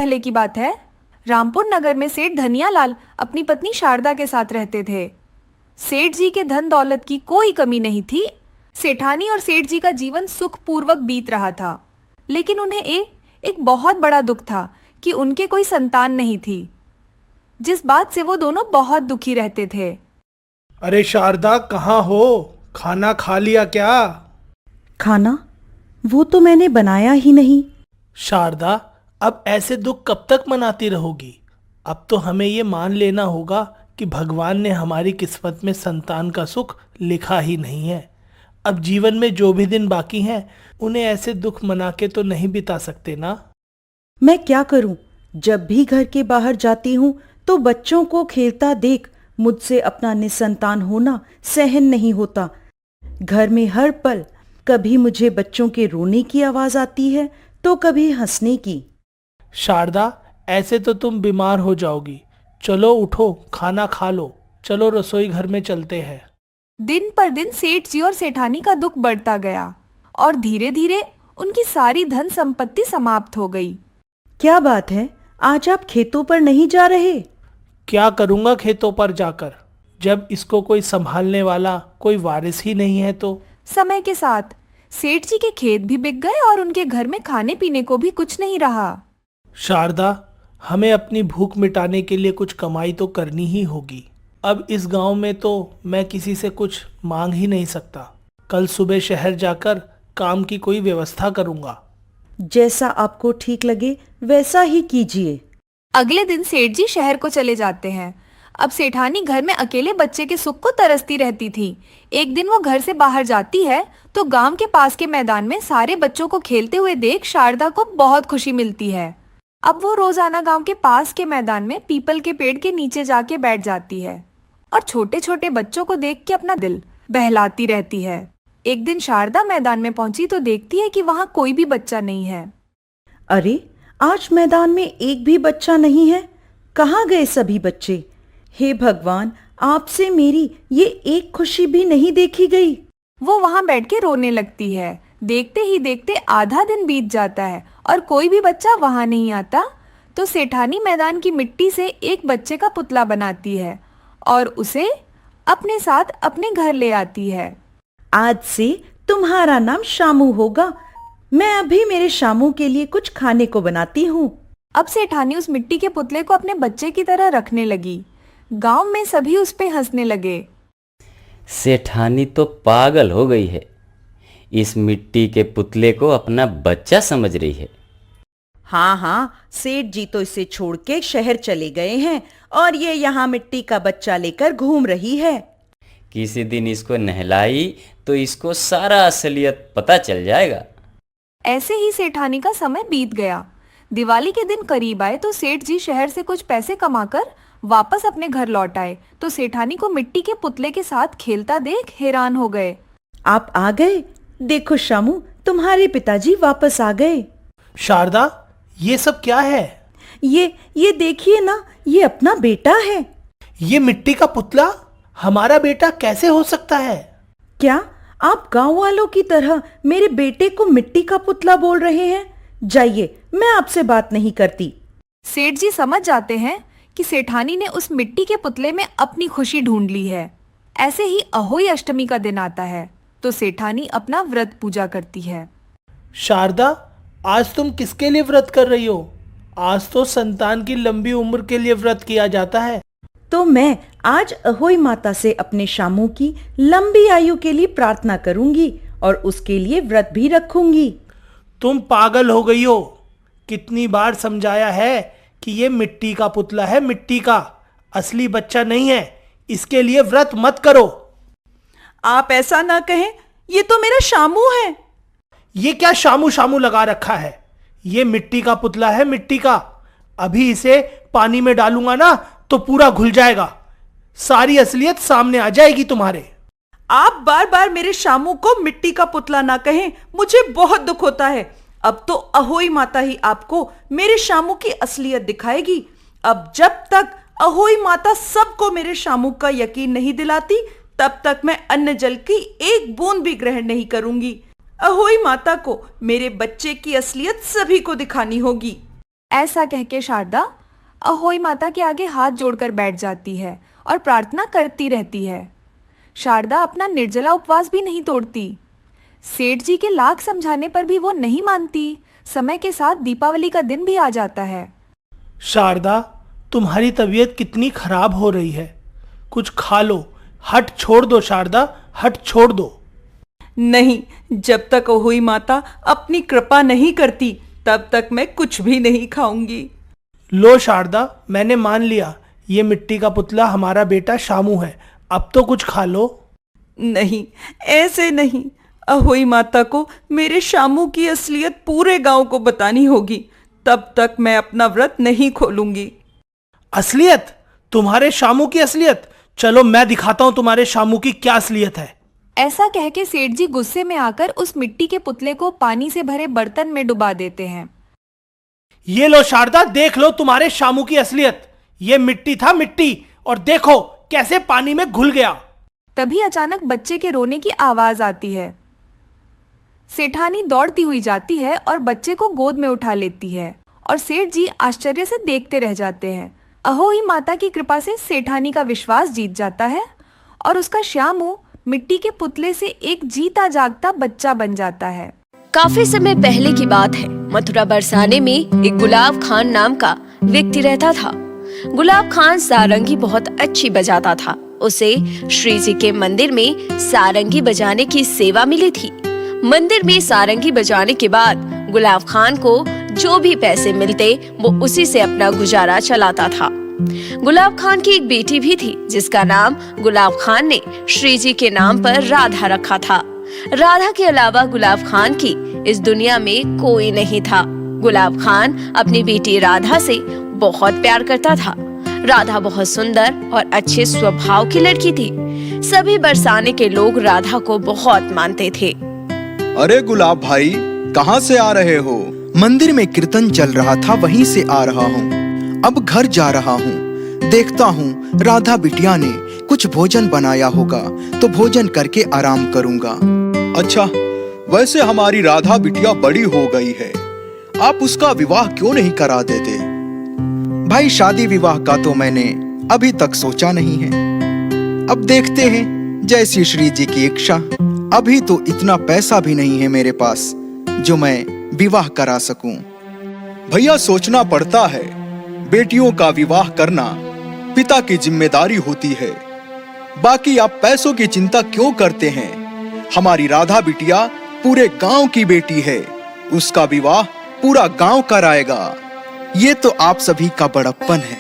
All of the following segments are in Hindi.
पहले की बात है। रामपुर नगर में सेठ धनियालाल अपनी पत्नी शारदा के साथ रहते थे। सेठ जी के धन दौलत की कोई कमी नहीं थी। सेठानी और सेठ जी का जीवन सुखपूर्वक बीत रहा था। लेकिन उन्हें एक बहुत बड़ा दुख था कि उनके कोई संतान नहीं थी, जिस बात से वो दोनों बहुत दुखी रहते थे। अरे शारदा, कहाँ हो? खाना खा लिया क्या? खाना? वो तो मैंने बनाया ही नहीं। शारदा, अब ऐसे दुख कब तक मनाती रहोगी? अब तो हमें ये मान लेना होगा कि भगवान ने हमारी किस्मत में संतान का सुख लिखा ही नहीं है। अब जीवन में जो भी दिन बाकी हैं उन्हें ऐसे दुख मना के तो नहीं बिता सकते ना। मैं क्या करूं? जब भी घर के बाहर जाती हूं तो बच्चों को खेलता देख मुझसे अपना निसंतान होना सहन नहीं होता। घर में हर पल कभी मुझे बच्चों के रोने की आवाज आती है तो कभी हंसने की। शारदा, ऐसे तो तुम बीमार हो जाओगी। चलो उठो, खाना खा लो। चलो रसोई घर में चलते हैं। दिन पर दिन सेठ जी और सेठानी का दुख बढ़ता गया और धीरे धीरे उनकी सारी धन संपत्ति समाप्त हो गई। क्या बात है, आज आप खेतों पर नहीं जा रहे? क्या करूँगा खेतों पर जाकर, जब इसको कोई संभालने वाला, कोई वारिस ही नहीं है तो। समय के साथ सेठ जी के खेत भी बिक गए और उनके घर में खाने पीने को भी कुछ नहीं रहा। शारदा, हमें अपनी भूख मिटाने के लिए कुछ कमाई तो करनी ही होगी। अब इस गांव में तो मैं किसी से कुछ मांग ही नहीं सकता। कल सुबह शहर जाकर काम की कोई व्यवस्था करूंगा। जैसा आपको ठीक लगे वैसा ही कीजिए। अगले दिन सेठ जी शहर को चले जाते हैं। अब सेठानी घर में अकेले बच्चे के सुख को तरसती रहती थी। एक दिन वो घर से बाहर जाती है तो गांव के पास के मैदान में सारे बच्चों को खेलते हुए देख शारदा को बहुत खुशी मिलती है। अब वो रोजाना गांव के पास के मैदान में पीपल के पेड़ के नीचे जाके बैठ जाती है और छोटे छोटे बच्चों को देख के अपना दिल बहलाती रहती है। एक दिन शारदा मैदान में पहुंची तो देखती है कि वहां कोई भी बच्चा नहीं है। अरे, आज मैदान में एक भी बच्चा नहीं है। कहाँ गए सभी बच्चे? हे भगवान, आपसे मेरी ये एक खुशी भी नहीं देखी गई। वो वहां बैठ के रोने लगती है। देखते ही देखते आधा दिन बीत जाता है और कोई भी बच्चा वहां नहीं आता। तो सेठानी मैदान की मिट्टी से एक बच्चे का पुतला बनाती है और उसे अपने साथ अपने घर ले आती है। आज से तुम्हारा नाम शामू होगा। मैं अभी मेरे शामू के लिए कुछ खाने को बनाती हूँ। अब सेठानी उस मिट्टी के पुतले को अपने बच्चे की तरह रखने लगी। गांव में सभी उस पे हंसने लगे। सेठानी तो पागल हो गई है, इस मिट्टी के पुतले को अपना बच्चा समझ रही है। हाँ हाँ, सेठ जी तो इसे छोड़ के शहर चले गए हैं और ये यहाँ मिट्टी का बच्चा लेकर घूम रही है। किसी दिन इसको नहलाई तो इसको सारा असलियत पता चल जाएगा। ऐसे ही सेठानी का समय बीत गया। दिवाली के दिन करीब आए तो सेठ जी शहर से कुछ पैसे कमाकर वापस अपने घर लौट आए तो सेठानी को मिट्टी के पुतले के साथ खेलता देख हैरान हो गए। आप आ गए? देखो शामू, तुम्हारे पिताजी वापस आ गए। शारदा, ये सब क्या है? ये देखिए ना, ये अपना बेटा है। ये मिट्टी का पुतला हमारा बेटा कैसे हो सकता है? क्या आप गांव वालों की तरह मेरे बेटे को मिट्टी का पुतला बोल रहे हैं? जाइए, मैं आपसे बात नहीं करती। सेठ जी समझ जाते हैं कि सेठानी ने उस मिट्टी के पुतले में अपनी खुशी ढूंढ ली है। ऐसे ही अहोई अष्टमी का दिन आता है तो सेठानी अपना व्रत पूजा करती है। शारदा, आज तुम किसके लिए व्रत कर रही हो? आज तो संतान की लंबी उम्र के लिए व्रत किया जाता है। तो मैं आज अहोई माता से अपने शामू की लंबी आयु के लिए प्रार्थना करूंगी और उसके लिए व्रत भी रखूंगी। तुम पागल हो गई हो। कितनी बार समझाया है कि ये मिट्टी का पुतला है, मिट्टी का, असली बच्चा नहीं है। इसके लिए व्रत मत करो। आप ऐसा ना कहें, ये तो मेरा शामू है। ये क्या शामू शामू लगा रखा है? ये मिट्टी का पुतला है, मिट्टी का। अभी इसे पानी में डालूंगा ना तो पूरा घुल जाएगा। सारी असलियत सामने आ जाएगी तुम्हारे। आप बार बार मेरे शामू को मिट्टी का पुतला ना कहें, मुझे बहुत दुख होता है। अब तो अहोई माता ही आपको मेरे शामू की असलियत दिखाएगी। अब जब तक अहोई माता सबको मेरे शामू का यकीन नहीं दिलाती, तब तक मैं अन्न जल की एक बूंद भी ग्रहण नहीं करूंगी। अहोई माता को मेरे बच्चे की असलियत सभी को दिखानी होगी। ऐसा कह के शारदा अहोई माता के आगे हाथ जोड़कर बैठ जाती है और प्रार्थना करती रहती है। शारदा अपना निर्जला उपवास भी नहीं तोड़ती। सेठ जी के लाख समझाने पर भी वो नहीं मानती। समय के साथ दीपावली का दिन भी आ जाता है। शारदा, तुम्हारी तबीयत कितनी खराब हो रही है, कुछ खा लो। हट छोड़ दो शारदा, हट छोड़ दो। नहीं, जब तक अहोई माता अपनी कृपा नहीं करती तब तक मैं कुछ भी नहीं खाऊंगी। लो शारदा, मैंने मान लिया ये मिट्टी का पुतला हमारा बेटा शामू है, अब तो कुछ खा लो। नहीं, ऐसे नहीं। अहोई माता को मेरे शामू की असलियत पूरे गांव को बतानी होगी, तब तक मैं अपना व्रत नहीं खोलूंगी। असलियत? तुम्हारे शामू की असलियत? चलो मैं दिखाता हूं तुम्हारे शामू की क्या असलियत है। ऐसा कह के सेठ जी गुस्से में आकर उस मिट्टी के पुतले को पानी से भरे बर्तन में डुबा देते हैं। ये लो शारदा, देख लो तुम्हारे शामू की असलियत। ये मिट्टी था, मिट्टी, और देखो कैसे पानी में घुल गया। तभी अचानक बच्चे के रोने की आवाज आती है। सेठानी दौड़ती हुई जाती है और बच्चे को गोद में उठा लेती है और सेठ जी आश्चर्य से देखते रह जाते हैं। अहोई माता की कृपा से सेठानी का विश्वास जीत जाता है और उसका श्यामू मिट्टी के पुतले से एक जीता जागता बच्चा बन जाता है। काफी समय पहले की बात है। मथुरा बरसाने में एक गुलाब खान नाम का व्यक्ति रहता था। गुलाब खान सारंगी बहुत अच्छी बजाता था। उसे श्री जी के मंदिर में सारंगी बजाने की सेवा मिली थी। मंदिर में सारंगी बजाने के बाद गुलाब खान को जो भी पैसे मिलते वो उसी से अपना गुजारा चलाता था। गुलाब खान की एक बेटी भी थी जिसका नाम गुलाब खान ने श्री जी के नाम पर राधा रखा था। राधा के अलावा गुलाब खान की इस दुनिया में कोई नहीं था। गुलाब खान अपनी बेटी राधा से बहुत प्यार करता था। राधा बहुत सुंदर और अच्छे स्वभाव की लड़की थी। सभी बरसाने के लोग राधा को बहुत मानते थे। अरे गुलाब भाई, कहाँ से आ रहे हो? मंदिर में कीर्तन चल रहा था, वहीं से आ रहा हूँ। अब घर जा रहा हूँ। देखता हूँ राधा बिटिया ने कुछ भोजन बनाया होगा तो भोजन करके आराम करूँगा। अच्छा, वैसे हमारी राधा बिटिया बड़ी हो गई है, आप उसका विवाह क्यों नहीं करा देते? भाई, शादी विवाह का तो मैंने अभी तक सोचा नहीं है। अब देखते हैं, जैसी श्री जी की इच्छा। अभी तो इतना पैसा भी नहीं है मेरे पास जो मैं विवाह करा सकूं। भैया, सोचना पड़ता है। बेटियों का विवाह करना पिता की जिम्मेदारी होती है। बाकी आप पैसों की चिंता क्यों करते हैं? हमारी राधा बिटिया पूरे गांव की बेटी है, उसका विवाह पूरा गांव कराएगा। ये तो आप सभी का बड़प्पन है।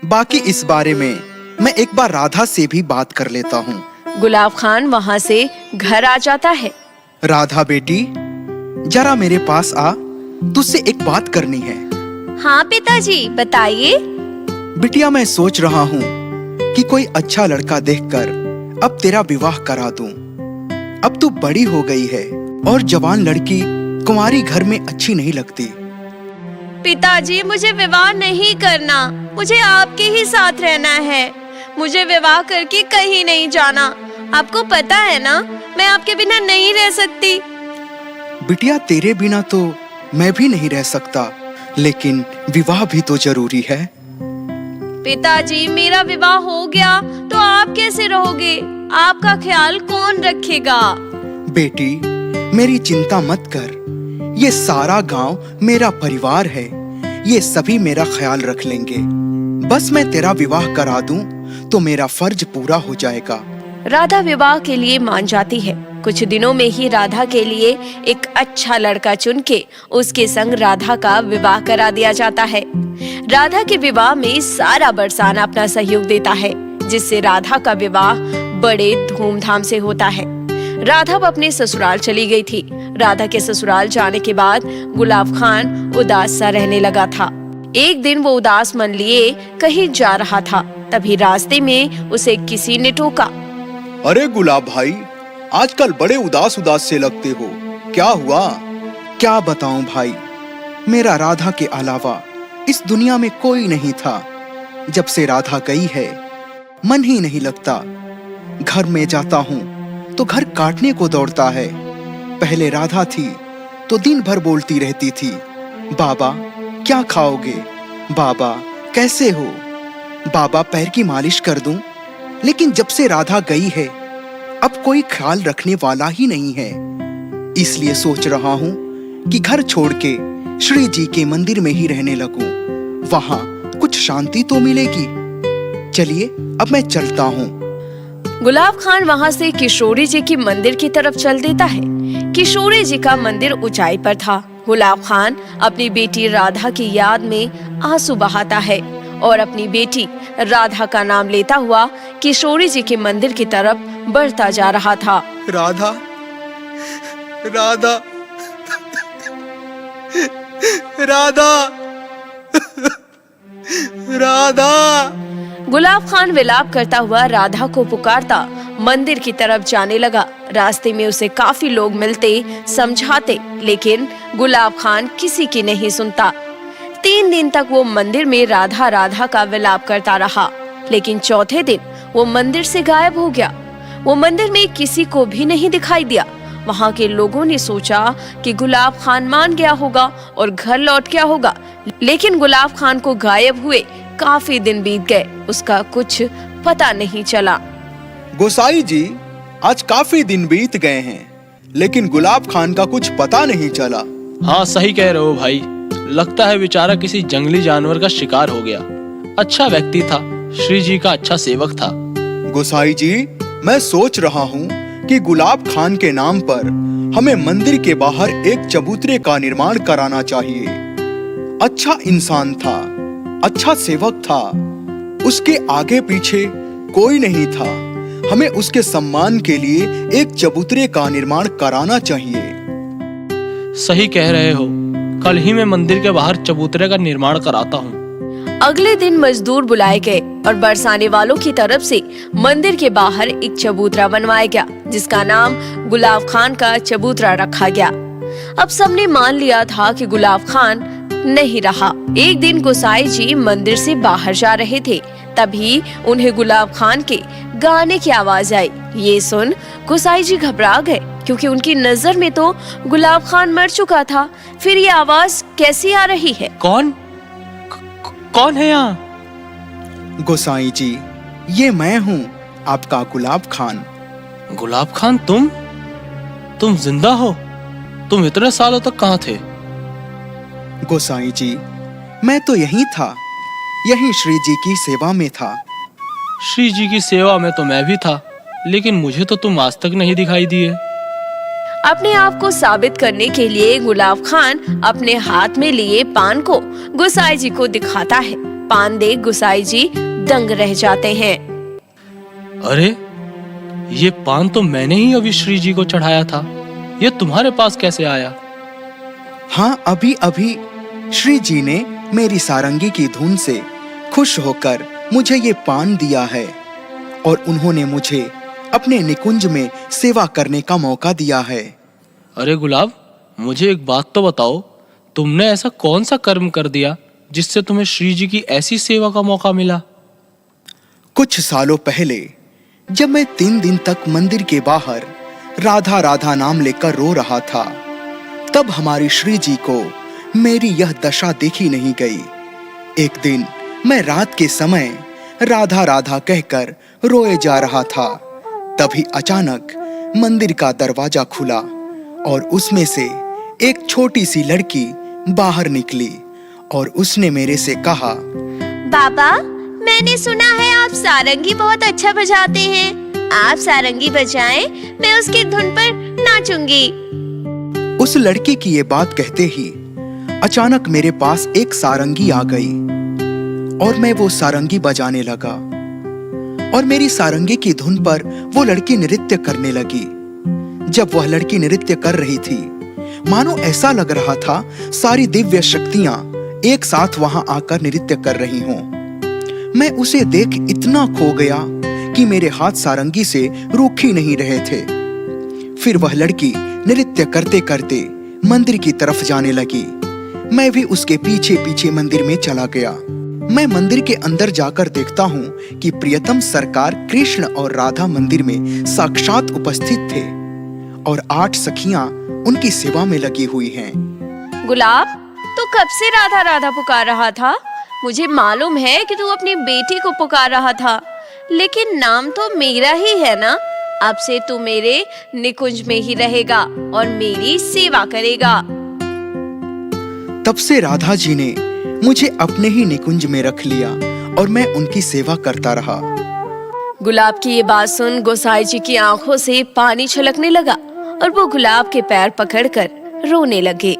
बाकी इस बारे में मैं एक बार राधा से भी बात कर लेता हूँ। गुलाब खान वहाँ से घर आ जाता है। राधा बेटी, जरा मेरे पास आ, तुझसे एक बात करनी है। हाँ पिताजी, बताइए। बिटिया, मैं सोच रहा हूँ कि कोई अच्छा लड़का देखकर अब तेरा विवाह करा दूं। अब तू बड़ी हो गई है और जवान लड़की कुंवारी घर में अच्छी नहीं लगती। पिताजी, मुझे विवाह नहीं करना, मुझे आपके ही साथ रहना है। मुझे विवाह करके कहीं नहीं जाना। आपको पता है ना, मैं आपके बिना नहीं रह सकती। बिटिया, तेरे बिना तो मैं भी नहीं रह सकता, लेकिन विवाह भी तो जरूरी है। पिताजी, मेरा विवाह हो गया तो आप कैसे रहोगे? आपका ख्याल कौन रखेगा? बेटी, मेरी चिंता मत कर। ये सारा गांव मेरा परिवार है, ये सभी मेरा ख्याल रख लेंगे। बस मैं तेरा विवाह करा दूं तो मेरा फर्ज पूरा हो जाएगा। राधा विवाह के लिए मान जाती है। कुछ दिनों में ही राधा के लिए एक अच्छा लड़का चुन के उसके संग राधा का विवाह करा दिया जाता है। राधा के विवाह में सारा बरसाना अपना सहयोग देता है, जिससे राधा का विवाह बड़े धूमधाम से होता है। राधा अपने ससुराल चली गई थी। राधा के ससुराल जाने के बाद गुलाब खान उदास सा रहने लगा था। एक दिन वो उदास मन लिए कहीं जा रहा था। तभी रास्ते में उसे किसी ने टोका। अरे गुलाब भाई, आजकल बड़े उदास उदास से लगते हो, क्या हुआ? क्या बताऊं भाई, मेरा राधा के अलावा इस दुनिया में कोई नहीं था। जब से राधा गई है, मन ही नहीं लगता। घर में जाता हूँ तो घर काटने को दौड़ता है। पहले राधा थी तो दिन भर बोलती रहती थी, बाबा क्या खाओगे? बाबा कैसे हो? बाबा पैर की मालिश कर दूं? लेकिन जब से राधा गई है अब कोई ख्याल रखने वाला ही नहीं है। इसलिए सोच रहा हूँ कि घर छोड़ के श्री जी के मंदिर में ही रहने लगूं। वहां कुछ शांति तो मिलेगी। चलिए अब मैं चलता हूँ। गुलाब खान वहाँ से किशोरी जी की मंदिर की तरफ चल देता है। किशोरी जी का मंदिर ऊंचाई पर था। गुलाब खान अपनी बेटी राधा की याद में आंसू बहाता है और अपनी बेटी राधा का नाम लेता हुआ किशोरी जी के मंदिर की तरफ बढ़ता जा रहा था। राधा, राधा, राधा, राधा। गुलाब खान विलाप करता हुआ राधा को पुकारता मंदिर की तरफ जाने लगा। रास्ते में उसे काफी लोग मिलते, समझाते, लेकिन गुलाब खान किसी की नहीं सुनता। 3 दिन तक वो मंदिर में राधा राधा का विलाप करता रहा, लेकिन चौथे दिन वो मंदिर से गायब हो गया। वो मंदिर में किसी को भी नहीं दिखाई दिया। वहाँ के लोगों ने सोचा कि गुलाब खान मान गया होगा और घर लौट गया होगा, लेकिन गुलाब खान को गायब हुए काफी दिन बीत गए, उसका कुछ पता नहीं चला। गोसाई जी, आज काफी दिन बीत गए हैं, लेकिन गुलाब खान का कुछ पता नहीं चला। हाँ, सही कह रहे हो भाई। लगता है बेचारा किसी जंगली जानवर का शिकार हो गया। अच्छा व्यक्ति था, श्री जी का अच्छा सेवक था। गोसाई जी, मैं सोच रहा हूँ कि गुलाब खान के नाम पर हमें मंदिर के बाहर एक चबूतरे का निर्माण कराना चाहिए। अच्छा इंसान था, अच्छा सेवक था, उसके आगे पीछे कोई नहीं था। हमें उसके सम्मान के लिए एक चबूतरे का निर्माण कराना चाहिए। सही कह रहे हो, कल ही मैं मंदिर के बाहर चबूतरे का निर्माण कराता हूँ। अगले दिन मजदूर बुलाए गए और बरसाने वालों की तरफ से मंदिर के बाहर एक चबूतरा बनवाया गया, जिसका नाम गुलाब खान का चबूतरा रखा गया। अब सबने मान लिया था कि गुलाब खान नहीं रहा। एक दिन गोसाई जी मंदिर से बाहर जा रहे थे, तभी उन्हें गुलाब खान के गाने की आवाज आई। ये सुन गोसाई जी घबरा गए, क्योंकि उनकी नजर में तो गुलाब खान मर चुका था। फिर ये आवाज कैसी आ रही है? कौन है यहाँ? गोसाई जी, ये मैं हूँ, आपका गुलाब खान। गुलाब खान, तुम जिंदा हो? तुम इतने सालों तक कहाँ थे? गोसाई जी, मैं तो यहीं था, यहीं श्री जी की सेवा में था। श्री जी की सेवा में तो मैं भी था, लेकिन मुझे तो तुम आज तक नहीं दिखाई दिए। अपने आप को साबित करने के लिए गुलाब खान अपने हाथ में लिए पान को गोसाई जी को दिखाता है। पान देख गोसाई जी दंग रह जाते हैं। अरे, ये पान तो मैंने ही अभी श्री जी को चढ़ाया था। ये तुम्हारे पास कैसे आया? हाँ, अभी अभी श्री जी ने मेरी सारंगी की धुन से खुश होकर मुझे ये पान दिया है और उन्होंने मुझे अपने निकुंज में सेवा करने का मौका दिया है। अरे गुलाब, मुझे एक बात तो बताओ, तुमने ऐसा कौन सा कर्म कर दिया जिससे तुम्हें श्री जी की ऐसी सेवा का मौका मिला? कुछ सालों पहले जब मैं 3 दिन तक मंदिर के बाहर राधा राधा नाम लेकर रो रहा था, तब हमारी श्री जी को मेरी यह दशा देखी नहीं गई। एक दिन मैं रात के समय राधा राधा कहकर रोए जा रहा था, तभी अचानक मंदिर का दरवाजा खुला और उसमें से एक छोटी सी लड़की बाहर निकली और उसने मेरे से कहा, बाबा, मैंने सुना है आप सारंगी बहुत अच्छा बजाते हैं। आप सारंगी बजाएं, मैं उसकी धुन पर नाचूंगी। उस लड़की की ये बात कहते ही अचानक मेरे पास एक सारंगी आ गई और मैं वो सारंगी बजाने लगा और मेरी सारंगी की धुन पर वो लड़की नृत्य करने लगी। जब वह लड़की नृत्य कर रही थी, मानो ऐसा लग रहा था सारी दिव्य शक्तियां एक साथ वहां आकर नृत्य कर रही हों। मैं उसे देख इतना खो गया कि मेरे हाथ सारंगी से रुक ही नहीं रहे थे। फिर वह लड़की नृत्य करते करते मंदिर की तरफ जाने लगी। मैं भी उसके पीछे पीछे मंदिर में चला गया। मैं मंदिर के अंदर जाकर देखता हूँ कि प्रियतम सरकार कृष्ण और राधा मंदिर में साक्षात उपस्थित थे और 8 सखियां उनकी सेवा में लगी हुई हैं। गुलाब, तू कब से राधा राधा पुकार रहा था? मुझे मालूम है कि तू अपनी बेटी को पुकार रहा था, लेकिन नाम तो मेरा ही है ना। अब से तू मेरे निकुंज में ही रहेगा और मेरी सेवा करेगा। तब से राधा जी ने मुझे अपने ही निकुंज में रख लिया और मैं उनकी सेवा करता रहा। गुलाब की ये बात सुन गोसाई जी की आंखों से पानी छलकने लगा और वो गुलाब के पैर पकड़कर रोने लगे।